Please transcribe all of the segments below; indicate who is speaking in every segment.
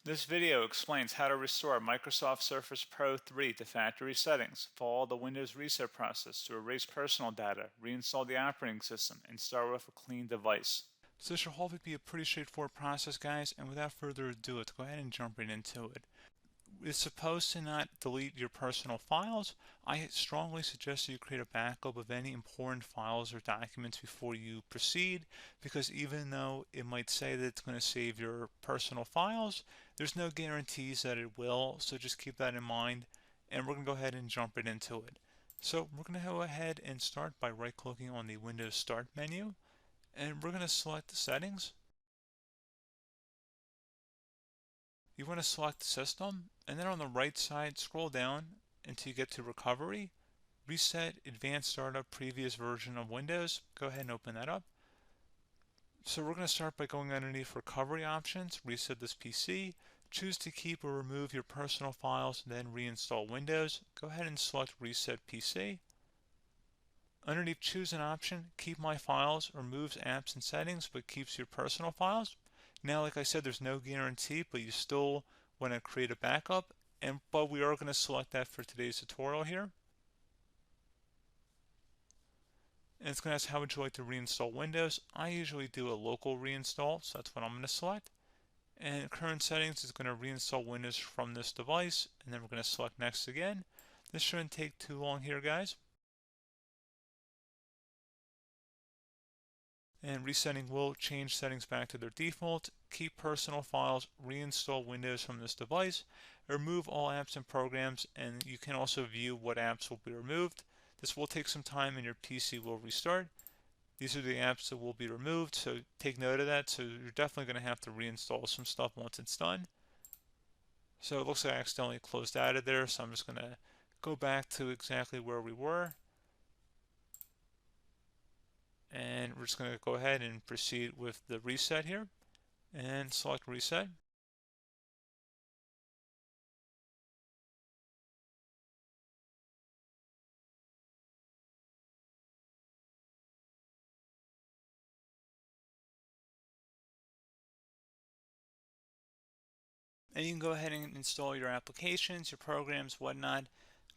Speaker 1: This video explains how to restore Microsoft Surface Pro 3 to factory settings. Follow the Windows reset process to erase personal data, reinstall the operating system, and start with a clean device. So this should hopefully be a pretty straightforward process, guys, and without further ado, let's go ahead and jump right into it. It's supposed to not delete your personal files. I strongly suggest you create a backup of any important files or documents before you proceed, because even though it might say that it's going to save your personal files, there's no guarantees that it will, so just keep that in mind, and we're going to go ahead and jump right into it. So we're going to go ahead and start by right-clicking on the Windows Start menu, and we're going to select the settings. You want to select System, and then on the right side, scroll down until you get to Recovery. Reset Advanced Startup Previous Version of Windows. Go ahead and open that up. So we're going to start by going underneath Recovery Options, reset this PC. Choose to keep or remove your personal files, then reinstall Windows. Go ahead and select Reset PC. Underneath Choose an option, Keep My Files removes apps and settings but keeps your personal files. Now, like I said, there's no guarantee, but you still want to create a backup, but we are going to select that for today's tutorial here. And it's going to ask how would you like to reinstall Windows. I usually do a local reinstall, so that's what I'm going to select. And current settings is going to reinstall Windows from this device, and then we're going to select next again. This shouldn't take too long here, guys. And resetting will change settings back to their default, keep personal files, reinstall Windows from this device, remove all apps and programs, and you can also view what apps will be removed. This will take some time and your PC will restart. These are the apps that will be removed, so take note of that. So you're definitely going to have to reinstall some stuff once it's done. So it looks like I accidentally closed out of there, so I'm just going to go back to exactly where we were. And we're just going to go ahead and proceed with the reset here and select reset. And you can go ahead and install your applications, your programs, whatnot,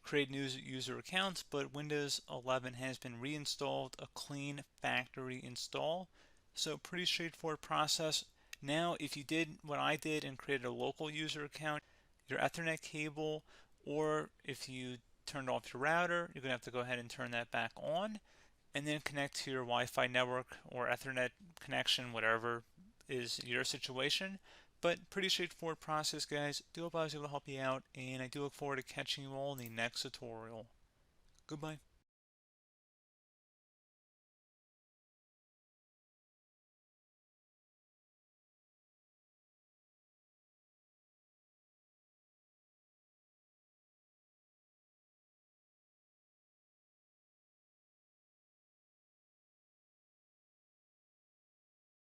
Speaker 1: create new user accounts, but Windows 11 has been reinstalled, a clean factory install. So pretty straightforward process. Now, if you did what I did and created a local user account, your Ethernet cable, or if you turned off your router, you're going to have to go ahead and turn that back on and then connect to your Wi-Fi network or Ethernet connection, whatever is your situation. But pretty straightforward process, guys. Do hope I was able to help you out, and I do look forward to catching you all in the next tutorial. Goodbye.